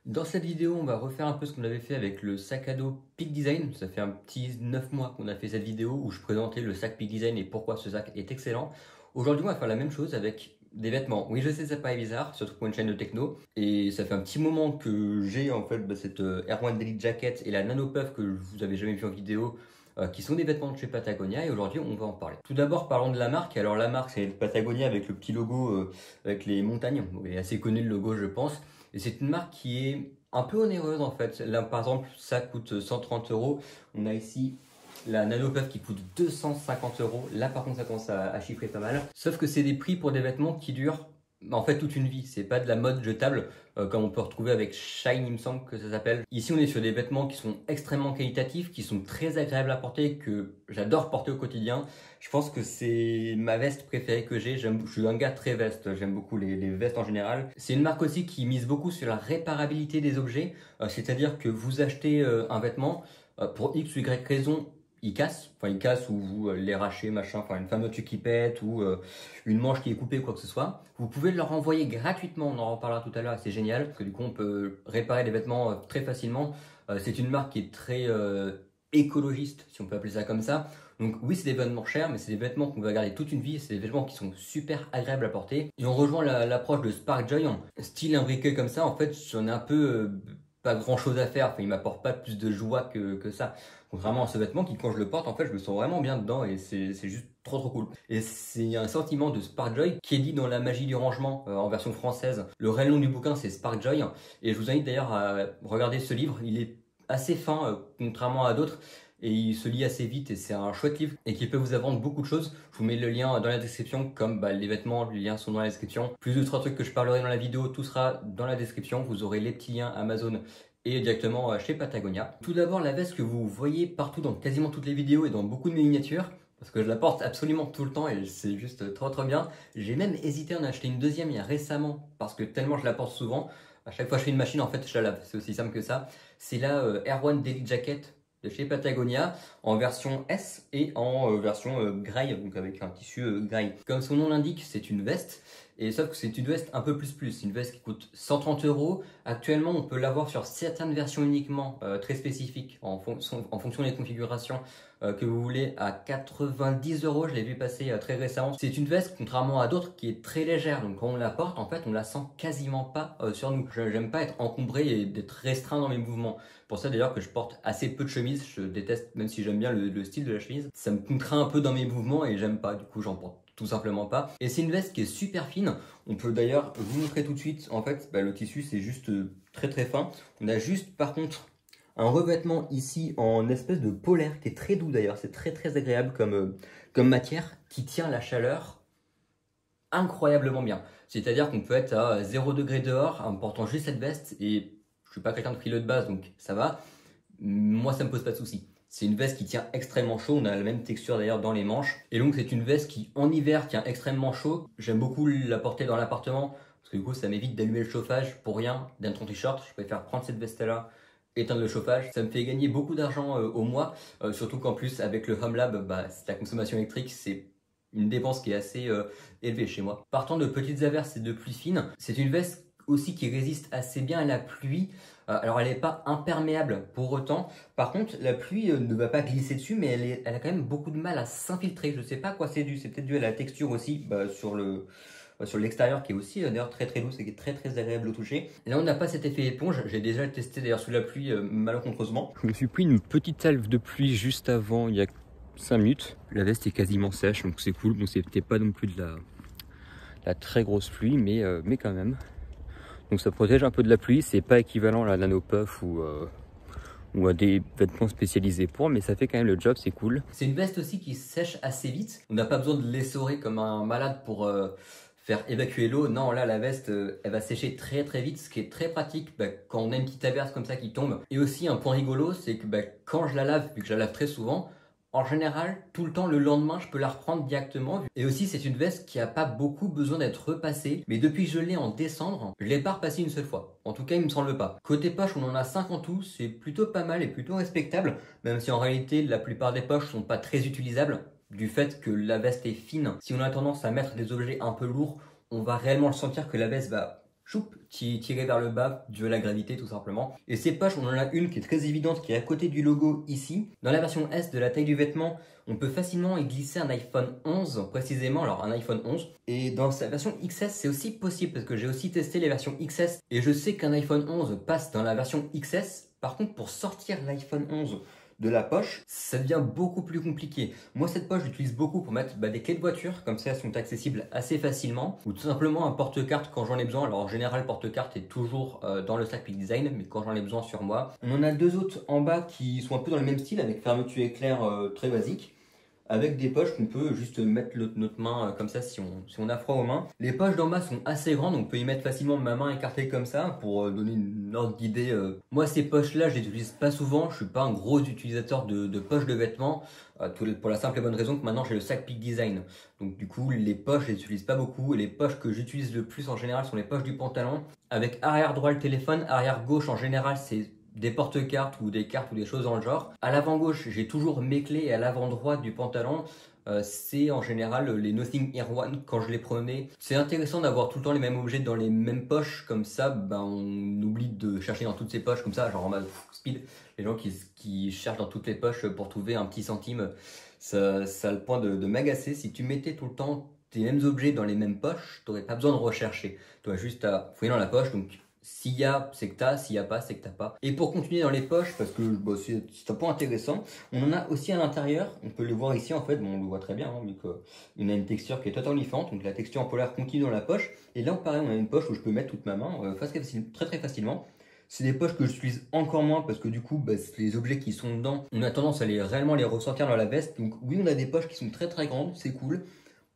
Dans cette vidéo, on va refaire un peu ce qu'on avait fait avec le sac à dos Peak Design. Ça fait un petit 9 mois qu'on a fait cette vidéo où je présentais le sac Peak Design et pourquoi ce sac est excellent. Aujourd'hui, on va faire la même chose avec des vêtements. Oui, je sais, ça paraît bizarre, surtout pour une chaîne de techno. Et ça fait un petit moment que j'ai en fait cette Air One Daily Jacket et la Nano Puff que vous avez jamais vu en vidéo, qui sont des vêtements de chez Patagonia, et aujourd'hui on va en parler. Tout d'abord, parlons de la marque. Alors la marque, c'est Patagonia avec le petit logo avec les montagnes. Il est assez connu le logo, je pense. Et c'est une marque qui est un peu onéreuse en fait. Là par exemple, ça coûte 130 euros. On a ici la Nano Puff qui coûte 250 euros. Là par contre, ça commence à chiffrer pas mal. Sauf que c'est des prix pour des vêtements qui durent en fait toute une vie. C'est pas de la mode jetable comme on peut retrouver avec Shine, il me semble que ça s'appelle. Ici, on est sur des vêtements qui sont extrêmement qualitatifs, qui sont très agréables à porter, que j'adore porter au quotidien. Je pense que c'est ma veste préférée que j'ai. Je suis un gars très veste, j'aime beaucoup les vestes en général. C'est une marque aussi qui mise beaucoup sur la réparabilité des objets, c'est-à-dire que vous achetez un vêtement, pour X ou Y raison, il casse ou vous l'arrachez, machin, enfin une fermeture qui pète ou une manche qui est coupée, quoi que ce soit. Vous pouvez leur envoyer gratuitement, on en reparlera tout à l'heure, c'est génial, parce que du coup on peut réparer les vêtements très facilement. C'est une marque qui est très écologiste, si on peut appeler ça comme ça. Donc oui, c'est des vêtements chers, mais c'est des vêtements qu'on va garder toute une vie, c'est des vêtements qui sont super agréables à porter. Et on rejoint l'approche de Sparkjoy, style imbriqué comme ça, en fait, j'en ai un peu pas grand chose à faire, enfin, il m'apporte pas plus de joie que ça. Contrairement à ce vêtement qui, quand je le porte, en fait, je me sens vraiment bien dedans et c'est juste trop cool. Et c'est un sentiment de Sparkjoy qui est dit dans La magie du rangement en version française. Le réel nom du bouquin, c'est Sparkjoy. Et je vous invite d'ailleurs à regarder ce livre. Il est assez fin, contrairement à d'autres. Et il se lit assez vite et c'est un chouette livre et qui peut vous apprendre beaucoup de choses. Je vous mets le lien dans la description, comme les vêtements, les liens sont dans la description. Plus de 3 trucs que je parlerai dans la vidéo, tout sera dans la description. Vous aurez les petits liens Amazon et directement chez Patagonia. Tout d'abord, la veste que vous voyez partout dans quasiment toutes les vidéos et dans beaucoup de mes miniatures, parce que je la porte absolument tout le temps et c'est juste trop bien. J'ai même hésité à en acheter une deuxième il y a récemment, parce que tellement je la porte souvent, à chaque fois que je fais une machine, en fait, je la lave. C'est aussi simple que ça. C'est la Air One Daily Jacket de chez Patagonia en version S et en version graille, donc avec un tissu graille. Comme son nom l'indique, c'est une veste. Et sauf que c'est une veste un peu plus. C'est une veste qui coûte 130 euros. Actuellement, on peut l'avoir sur certaines versions uniquement, très spécifiques, en fonction des configurations que vous voulez, à 90 euros. Je l'ai vu passer très récemment. C'est une veste, contrairement à d'autres, qui est très légère. Donc quand on la porte, en fait, on la sent quasiment pas sur nous. J'aime pas être encombré et d'être restreint dans mes mouvements. Pour ça d'ailleurs que je porte assez peu de chemises. Je déteste, même si j'aime bien le style de la chemise. Ça me contraint un peu dans mes mouvements et j'aime pas. Du coup, j'en porte tout simplement pas. Et c'est une veste qui est super fine. On peut d'ailleurs vous montrer tout de suite. En fait, le tissu, c'est juste très fin. On a juste, par contre, un revêtement ici en espèce de polaire qui est très doux d'ailleurs. C'est très agréable comme matière qui tient la chaleur incroyablement bien. C'est-à-dire qu'on peut être à 0 degré dehors en portant juste cette veste et je suis pas quelqu'un de frileux de base, donc ça va. Moi, ça me pose pas de soucis. C'est une veste qui tient extrêmement chaud, on a la même texture d'ailleurs dans les manches. Et donc c'est une veste qui en hiver tient extrêmement chaud. J'aime beaucoup la porter dans l'appartement, parce que du coup ça m'évite d'allumer le chauffage pour rien, d'être en t-shirt. Je préfère prendre cette veste là, éteindre le chauffage. Ça me fait gagner beaucoup d'argent au mois, surtout qu'en plus avec le Home Lab, la consommation électrique c'est une dépense qui est assez élevée chez moi. Partant de petites averses et de pluie fine, c'est une veste aussi qui résiste assez bien à la pluie. Alors elle n'est pas imperméable pour autant. Par contre, la pluie ne va pas glisser dessus, mais elle a quand même beaucoup de mal à s'infiltrer. Je ne sais pas à quoi c'est dû. C'est peut-être dû à la texture aussi sur l'extérieur qui est aussi d'ailleurs très douce et qui est très agréable au toucher. Et là on n'a pas cet effet éponge. J'ai déjà testé d'ailleurs sous la pluie malencontreusement. Je me suis pris une petite salve de pluie juste avant, il y a 5 minutes. La veste est quasiment sèche, donc c'est cool. Bon, c'était pas non plus de la très grosse pluie, mais quand même. Donc ça protège un peu de la pluie, c'est pas équivalent à la Nano Puff ou à des vêtements spécialisés pour, mais ça fait quand même le job, c'est cool. C'est une veste aussi qui sèche assez vite, on n'a pas besoin de l'essorer comme un malade pour faire évacuer l'eau. Non, là la veste elle va sécher très vite, ce qui est très pratique quand on a une petite averse comme ça qui tombe. Et aussi un point rigolo, c'est que quand je la lave, vu que je la lave très souvent, en général, tout le temps, le lendemain, je peux la reprendre directement. Et aussi, c'est une veste qui n'a pas beaucoup besoin d'être repassée. Mais depuis que je l'ai en décembre, je ne l'ai pas repassée une seule fois. En tout cas, il me semble pas. Côté poche, on en a 5 en tout. C'est plutôt pas mal et plutôt respectable. Même si en réalité, la plupart des poches sont pas très utilisables. Du fait que la veste est fine. Si on a tendance à mettre des objets un peu lourds, on va réellement le sentir que la veste va choup, tiré vers le bas dû à la gravité tout simplement. Et ces poches, on en a une qui est très évidente, qui est à côté du logo ici. Dans la version S de la taille du vêtement, on peut facilement y glisser un iPhone 11 précisément, alors un iPhone 11. Et dans sa version XS, c'est aussi possible parce que j'ai aussi testé les versions XS et je sais qu'un iPhone 11 passe dans la version XS. Par contre, pour sortir l'iPhone 11 de la poche, ça devient beaucoup plus compliqué. Moi, cette poche, j'utilise beaucoup pour mettre des clés de voiture, comme ça, elles sont accessibles assez facilement, ou tout simplement un porte-carte quand j'en ai besoin. Alors, en général, le porte-carte est toujours dans le sac Peak Design, mais quand j'en ai besoin sur moi. On en a deux autres en bas qui sont un peu dans le même style, avec fermeture éclair très basique, avec des poches qu'on peut juste mettre notre main comme ça si on a froid aux mains. Les poches d'en bas sont assez grandes, on peut y mettre facilement ma main écartée comme ça pour donner une ordre d'idée. Moi ces poches là je les utilise pas souvent, je suis pas un gros utilisateur de poches de vêtements, pour la simple et bonne raison que maintenant j'ai le sac Peak Design. Donc du coup les poches je les utilise pas beaucoup et les poches que j'utilise le plus en général sont les poches du pantalon. Avec arrière droit le téléphone, arrière gauche en général c'est des porte-cartes ou des cartes ou des choses dans le genre. À l'avant gauche, j'ai toujours mes clés et à l'avant droit du pantalon, c'est en général les Nothing Air One quand je les prenais. C'est intéressant d'avoir tout le temps les mêmes objets dans les mêmes poches, comme ça on oublie de chercher dans toutes ces poches comme ça, genre en mode speed. Les gens qui cherchent dans toutes les poches pour trouver un petit centime, ça a le point de m'agacer. Si tu mettais tout le temps tes mêmes objets dans les mêmes poches, tu n'aurais pas besoin de rechercher. Tu aurais juste à fouiller dans la poche, donc s'il y a, c'est que t'as, s'il n'y a pas, c'est que t'as pas. Et pour continuer dans les poches, parce que c'est un point intéressant, on en a aussi à l'intérieur, on peut le voir ici en fait, on le voit très bien, vu qu'il a une texture qui est totalement différente, donc la texture en polaire continue dans la poche, et là pareil on a une poche où je peux mettre toute ma main très facilement. C'est des poches que j'utilise encore moins parce que du coup, les objets qui sont dedans, on a tendance à réellement les ressentir dans la veste. Donc oui, on a des poches qui sont très grandes, c'est cool.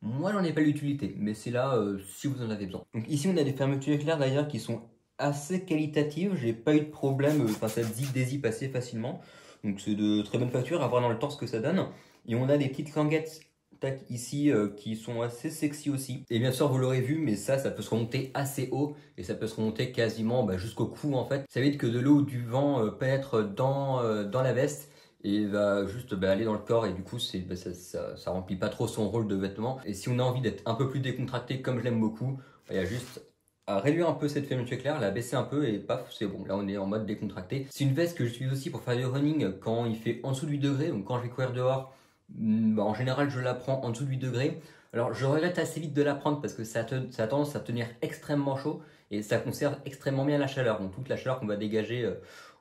Moi, j'en ai pas l'utilité, mais c'est là si vous en avez besoin. Donc ici, on a des fermetures éclair d'ailleurs qui sont assez qualitative, j'ai pas eu de problème, ça zip dézip assez facilement, donc c'est de très bonne facture, à voir dans le temps ce que ça donne. Et on a des petites languettes tac, ici qui sont assez sexy aussi. Et bien sûr vous l'aurez vu, mais ça peut se remonter assez haut et ça peut se remonter quasiment jusqu'au cou en fait. Ça évite que de l'eau ou du vent pénètre dans la veste et va juste aller dans le corps et du coup ça remplit pas trop son rôle de vêtement. Et si on a envie d'être un peu plus décontracté comme je l'aime beaucoup, il y a juste à réduire un peu cette fermeture éclair, la baisser un peu et paf, c'est bon. Là, on est en mode décontracté. C'est une veste que j'utilise aussi pour faire du running quand il fait en dessous de 8 degrés. Donc, quand je vais courir dehors, en général, je la prends en dessous de 8 degrés. Alors, je regrette assez vite de la prendre parce que ça a tendance à tenir extrêmement chaud et ça conserve extrêmement bien la chaleur. Donc, toute la chaleur qu'on va dégager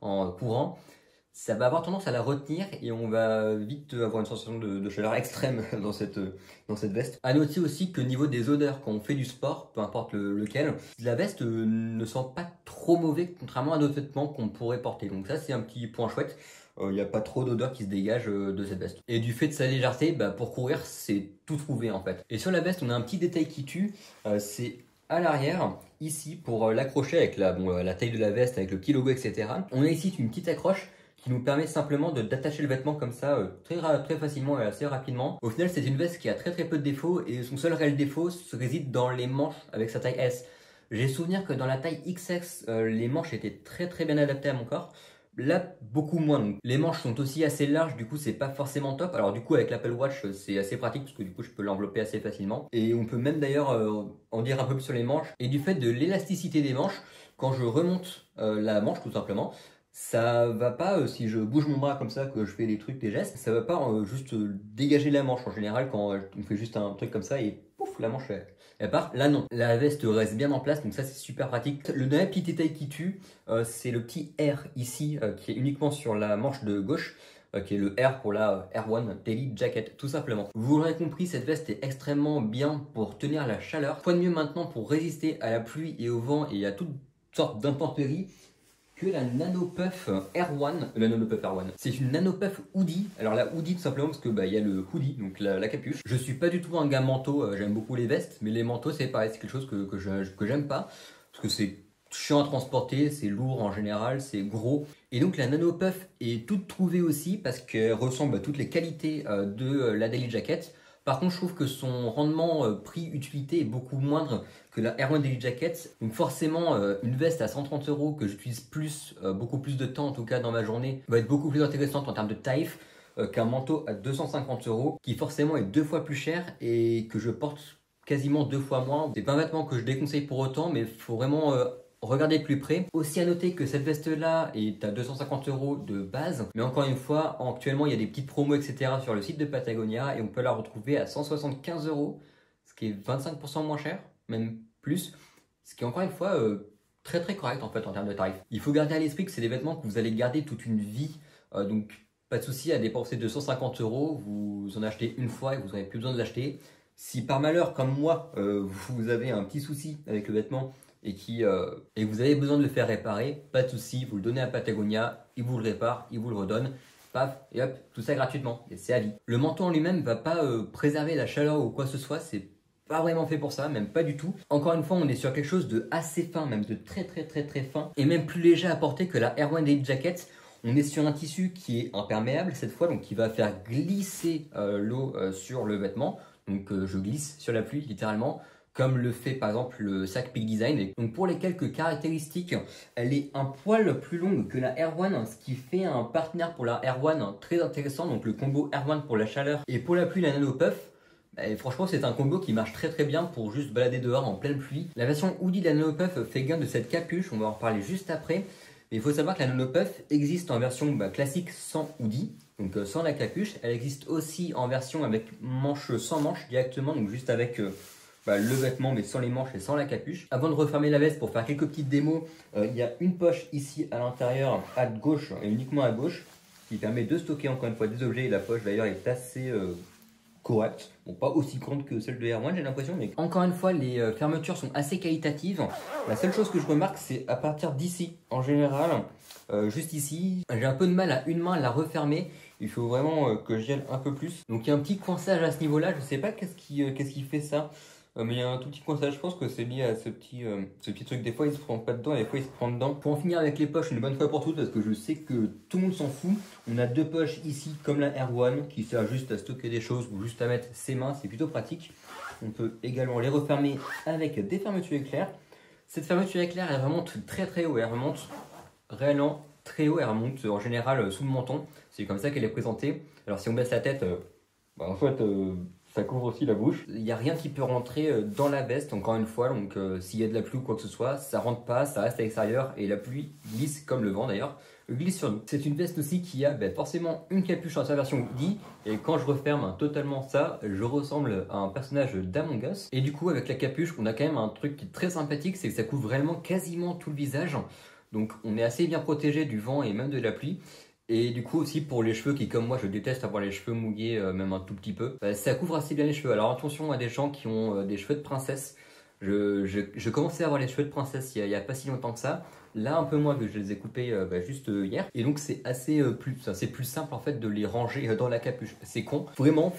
en courant, ça va avoir tendance à la retenir et on va vite avoir une sensation de chaleur extrême dans cette veste. À noter aussi que niveau des odeurs, quand on fait du sport, peu importe lequel, la veste ne sent pas trop mauvais contrairement à d'autres vêtements qu'on pourrait porter. Donc ça c'est un petit point chouette. Il n'y a pas trop d'odeur qui se dégage de cette veste. Et du fait de sa légèreté, pour courir, c'est tout trouvé en fait. Et sur la veste, on a un petit détail qui tue, c'est à l'arrière, ici, pour l'accrocher avec la taille de la veste, avec le petit logo, etc. On a ici une petite accroche qui nous permet simplement d'attacher le vêtement comme ça très facilement et assez rapidement. Au final, c'est une veste qui a très peu de défauts et son seul réel défaut réside dans les manches avec sa taille S. J'ai souvenir que dans la taille XS, les manches étaient très bien adaptées à mon corps. Là, beaucoup moins. Donc, les manches sont aussi assez larges, du coup, c'est pas forcément top. Alors, du coup, avec l'Apple Watch, c'est assez pratique parce que du coup, je peux l'envelopper assez facilement. Et on peut même d'ailleurs en dire un peu plus sur les manches. Et du fait de l'élasticité des manches, quand je remonte la manche, tout simplement, ça va pas, si je bouge mon bras comme ça, que je fais des trucs, des gestes, ça va pas juste dégager la manche. En général, quand on fait juste un truc comme ça et pouf, la manche elle part. Là non, la veste reste bien en place, donc ça c'est super pratique. Le dernier petit détail qui tue, c'est le petit R ici, qui est uniquement sur la manche de gauche, qui est le R pour la Air One Daily Jacket, tout simplement. Vous l'aurez compris, cette veste est extrêmement bien pour tenir la chaleur. Quoi de mieux maintenant pour résister à la pluie et au vent et à toutes sortes d'intempéries que la Nanopuff Air One. La Nanopuff Air One. C'est une Nanopuff hoodie. Alors la hoodie tout simplement parce que il y a le hoodie, donc la capuche. Je suis pas du tout un gars manteau, j'aime beaucoup les vestes, mais les manteaux c'est pareil, c'est quelque chose que j'aime pas. Parce que c'est chiant à transporter, c'est lourd en général, c'est gros. Et donc la Nanopuff est toute trouvée aussi parce qu'elle ressemble à toutes les qualités de la Daily Jacket. Par contre, je trouve que son rendement prix-utilité est beaucoup moindre que la Air One Daily Jacket. Donc forcément, une veste à 130 € que j'utilise beaucoup plus de temps en tout cas dans ma journée, va être beaucoup plus intéressante en termes de tarif qu'un manteau à 250 € qui forcément est 2 fois plus cher et que je porte quasiment 2 fois moins. C'est pas un vêtement que je déconseille pour autant, mais il faut vraiment regarder de plus près. Aussi à noter que cette veste-là est à 250 € de base, mais encore une fois, actuellement il y a des petites promos, etc. sur le site de Patagonia et on peut la retrouver à 175 €, ce qui est 25% moins cher, même plus, ce qui est encore une fois très très correct en fait en termes de tarifs. Il faut garder à l'esprit que c'est des vêtements que vous allez garder toute une vie, donc pas de souci à dépenser 250 €, vous en achetez une fois et vous n'aurez plus besoin de l'acheter. Si par malheur, comme moi, vous avez un petit souci avec le vêtement et que vous avez besoin de le faire réparer, pas de souci, vous le donnez à Patagonia, ils vous le réparent, ils vous le redonnent, paf, et hop, tout ça gratuitement, et c'est à vie. Le manteau en lui-même ne va pas préserver la chaleur ou quoi que ce soit, c'est pas vraiment fait pour ça, même pas du tout. Encore une fois, on est sur quelque chose de assez fin, même de très très très très fin, et même plus léger à porter que la Air One Day Jacket. On est sur un tissu qui est imperméable cette fois, donc qui va faire glisser l'eau sur le vêtement. Donc je glisse sur la pluie littéralement, comme le fait par exemple le sac Peak Design. Et donc pour les quelques caractéristiques, elle est un poil plus longue que la Air One, ce qui fait un partenaire pour la Air One très intéressant. Donc le combo Air One pour la chaleur et pour la pluie la Nano Puff. Et franchement, c'est un combo qui marche très très bien pour juste balader dehors en pleine pluie. La version hoodie de la Nano Puff fait gain de cette capuche, on va en reparler juste après. Mais il faut savoir que la Nano Puff existe en version classique sans hoodie, donc sans la capuche. Elle existe aussi en version avec manche sans manche directement, donc juste avec le vêtement mais sans les manches et sans la capuche. Avant de refermer la veste, pour faire quelques petites démos, il y a une poche ici à l'intérieur, à gauche et uniquement à gauche, qui permet de stocker encore une fois des objets. Et la poche d'ailleurs est assez correcte, bon, pas aussi grande que celle de Air One j'ai l'impression, mais encore une fois les fermetures sont assez qualitatives. La seule chose que je remarque, c'est à partir d'ici en général, juste ici, j'ai un peu de mal à une main à la refermer. Il faut vraiment que j'y aille un peu plus. Donc il y a un petit coinçage à ce niveau là, je sais pas qu'est-ce qui fait ça. Mais il y a un tout petit coinçage, je pense que c'est lié à ce petit truc. Des fois il se prend pas dedans et des fois il se prend dedans. Pour en finir avec les poches une bonne fois pour toutes, parce que je sais que tout le monde s'en fout, on a deux poches ici comme la Air One qui sert juste à stocker des choses ou juste à mettre ses mains, c'est plutôt pratique. On peut également les refermer avec des fermetures éclair. Cette fermeture éclair elle remonte très très haut, elle remonte réellement très haut, elle remonte en général sous le menton, c'est comme ça qu'elle est présentée. Alors si on baisse la tête, en fait ça couvre aussi la bouche. Il n'y a rien qui peut rentrer dans la veste, encore une fois, donc s'il y a de la pluie ou quoi que ce soit, ça rentre pas, ça reste à l'extérieur et la pluie glisse comme le vent d'ailleurs, glisse sur nous. C'est une veste aussi qui a forcément une capuche dans sa version hoodie et quand je referme totalement ça, je ressemble à un personnage d'Among Us. Et du coup avec la capuche, on a quand même un truc qui est très sympathique, c'est que ça couvre réellement quasiment tout le visage. Donc on est assez bien protégé du vent et même de la pluie. Et du coup aussi pour les cheveux qui comme moi je déteste avoir les cheveux mouillés même un tout petit peu, ça couvre assez bien les cheveux. Alors attention à des gens qui ont des cheveux de princesse. Je commençais à avoir les cheveux de princesse il y a pas si longtemps que ça. Là un peu moins que je les ai coupés juste hier. Et donc c'est assez c'est plus simple en fait de les ranger dans la capuche. C'est con. Vraiment,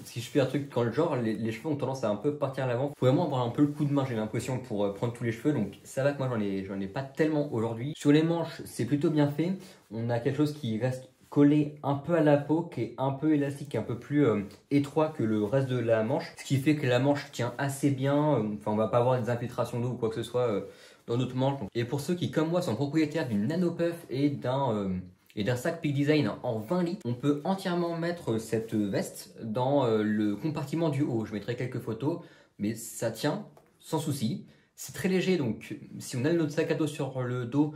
si je fais un truc quand le genre, les cheveux ont tendance à un peu partir à l'avant. Faut vraiment avoir un peu le coup de main, j'ai l'impression, pour prendre tous les cheveux. Donc ça va que moi j'en ai pas tellement aujourd'hui. Sur les manches, c'est plutôt bien fait. On a quelque chose qui reste collé un peu à la peau, qui est un peu élastique, un peu plus étroit que le reste de la manche, ce qui fait que la manche tient assez bien. Enfin, on va pas avoir des infiltrations d'eau ou quoi que ce soit dans notre manche. Et pour ceux qui, comme moi, sont propriétaires d'une Nano Puff et d'un sac Peak Design en 20 litres, on peut entièrement mettre cette veste dans le compartiment du haut. Je mettrai quelques photos, mais ça tient sans souci. C'est très léger, donc si on a notre sac à dos sur le dos,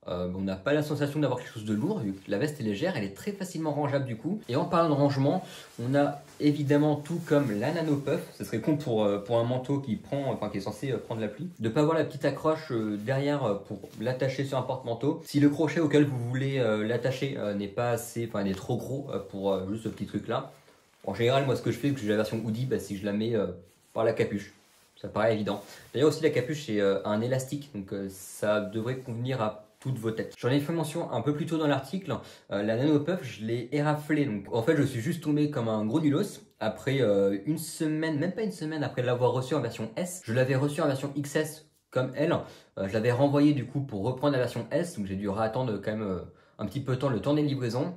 on n'a pas la sensation d'avoir quelque chose de lourd, vu que la veste est légère, elle est très facilement rangeable du coup. Et en parlant de rangement, on a évidemment tout comme la Nano Puff. Ce serait con pour un manteau qui est censé prendre la pluie, de ne pas avoir la petite accroche derrière pour l'attacher sur un porte-manteau. Si le crochet auquel vous voulez l'attacher n'est pas assez, est trop gros pour juste ce petit truc là. En général, moi ce que je fais, que j'ai la version hoodie, c'est que je la mets par la capuche. Ça paraît évident. D'ailleurs aussi la capuche c'est un élastique, donc ça devrait convenir à toutes vos têtes. J'en ai fait mention un peu plus tôt dans l'article, la Nano Puff, je l'ai éraflée. Donc en fait, je suis juste tombé comme un gros nulos après une semaine, même pas une semaine après l'avoir reçue en version S. Je l'avais reçue en version XS comme elle. Je l'avais renvoyée du coup pour reprendre la version S, donc j'ai dû attendre quand même un petit peu de temps, le temps des livraisons.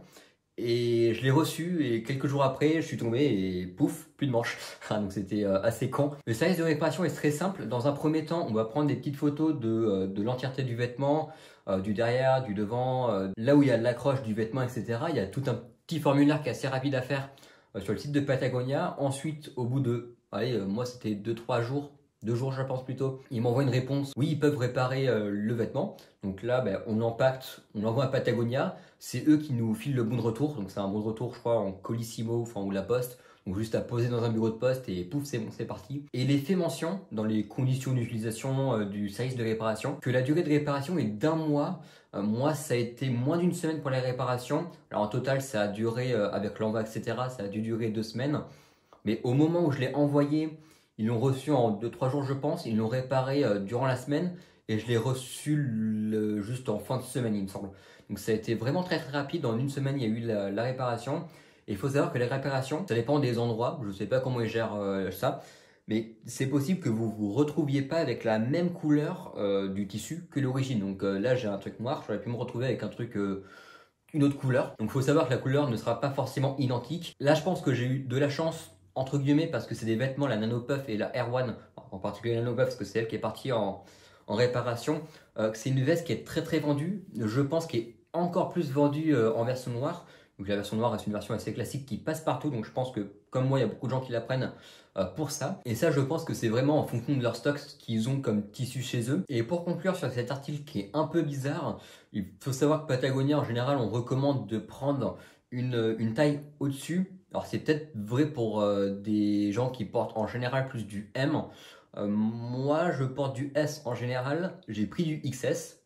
Et je l'ai reçu et quelques jours après, je suis tombé et pouf, plus de manches. Donc c'était assez con. Le service de réparation est très simple. Dans un premier temps, on va prendre des petites photos de l'entièreté du vêtement, du derrière, du devant, là où il y a l'accroche du vêtement, etc. Il y a tout un petit formulaire qui est assez rapide à faire sur le site de Patagonia. Ensuite, au bout de allez, moi c'était 2-3 jours, 2 jours je pense plutôt. Ils m'envoient une réponse, oui ils peuvent réparer le vêtement. Donc là ben, on l'empacte, on l'envoie à Patagonia, c'est eux qui nous filent le bon de retour. Donc c'est un bon de retour je crois en Colissimo, enfin ou la poste. Donc juste à poser dans un bureau de poste et pouf c'est bon, c'est parti. Et il est fait mention dans les conditions d'utilisation du service de réparation que la durée de réparation est d'1 mois. Moi ça a été moins d'une semaine pour les réparations. Alors en total ça a duré avec l'envoi etc. Ça a dû durer 2 semaines. Mais au moment où je l'ai envoyé, ils l'ont reçu en 2-3 jours je pense. Ils l'ont réparé durant la semaine et je l'ai reçu juste en fin de semaine il me semble. Donc ça a été vraiment très très rapide. En une semaine il y a eu la réparation. Et il faut savoir que les réparations, ça dépend des endroits. Je ne sais pas comment ils gèrent ça. Mais c'est possible que vous vous retrouviez pas avec la même couleur du tissu que l'origine. Donc là j'ai un truc noir, j'aurais pu me retrouver avec un truc une autre couleur. Donc il faut savoir que la couleur ne sera pas forcément identique. Là je pense que j'ai eu de la chance entre guillemets parce que c'est des vêtements, la Nano Puff et la Air One, en particulier la Nano Puff parce que c'est elle qui est partie en réparation. C'est une veste qui est très très vendue, je pense qu'elle est encore plus vendue en version noire. Donc la version noire est une version assez classique qui passe partout, donc je pense que comme moi il y a beaucoup de gens qui la prennent pour ça. Et ça je pense que c'est vraiment en fonction de leur stock qu'ils ont comme tissu chez eux. Et pour conclure sur cet article qui est un peu bizarre, il faut savoir que Patagonia en général on recommande de prendre une taille au-dessus. Alors c'est peut-être vrai pour des gens qui portent en général plus du M. Moi je porte du S en général, j'ai pris du XS.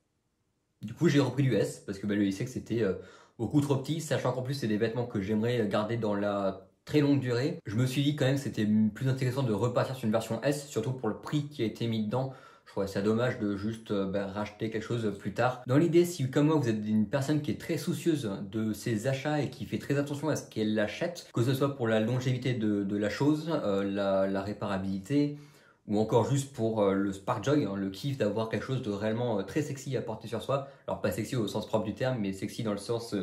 Du coup j'ai repris du S parce que bah, le XS c'était beaucoup trop petit, sachant qu'en plus c'est des vêtements que j'aimerais garder dans la très longue durée. Je me suis dit quand même que c'était plus intéressant de repartir sur une version S, surtout pour le prix qui a été mis dedans. Je trouvais ça dommage de juste racheter quelque chose plus tard. Dans l'idée, si comme moi vous êtes une personne qui est très soucieuse de ses achats et qui fait très attention à ce qu'elle achète, que ce soit pour la longévité de la chose, la réparabilité, ou encore juste pour le spark joy, hein, le kiff d'avoir quelque chose de réellement très sexy à porter sur soi. Alors pas sexy au sens propre du terme, mais sexy dans le sens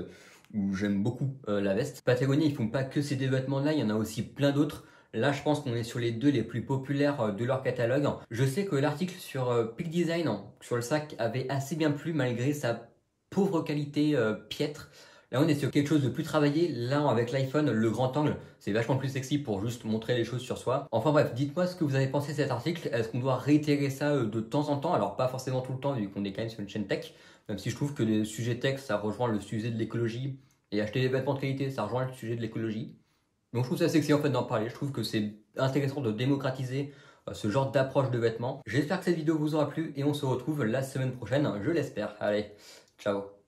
où j'aime beaucoup la veste. Patagonia, ils font pas que ces deux vêtements-là, il y en a aussi plein d'autres. Là, je pense qu'on est sur les deux les plus populaires de leur catalogue. Je sais que l'article sur Peak Design, sur le sac, avait assez bien plu malgré sa pauvre qualité piètre. Là, on est sur quelque chose de plus travaillé. Là, avec l'iPhone, le grand angle, c'est vachement plus sexy pour juste montrer les choses sur soi. Enfin bref, dites-moi ce que vous avez pensé de cet article. Est-ce qu'on doit réitérer ça de temps en temps? Alors, pas forcément tout le temps, vu qu'on est quand même sur une chaîne tech. Même si je trouve que les sujets tech, ça rejoint le sujet de l'écologie. Et acheter des vêtements de qualité, ça rejoint le sujet de l'écologie. Donc je trouve ça sexy en fait d'en parler. Je trouve que c'est intéressant de démocratiser ce genre d'approche de vêtements. J'espère que cette vidéo vous aura plu et on se retrouve la semaine prochaine, je l'espère. Allez, ciao.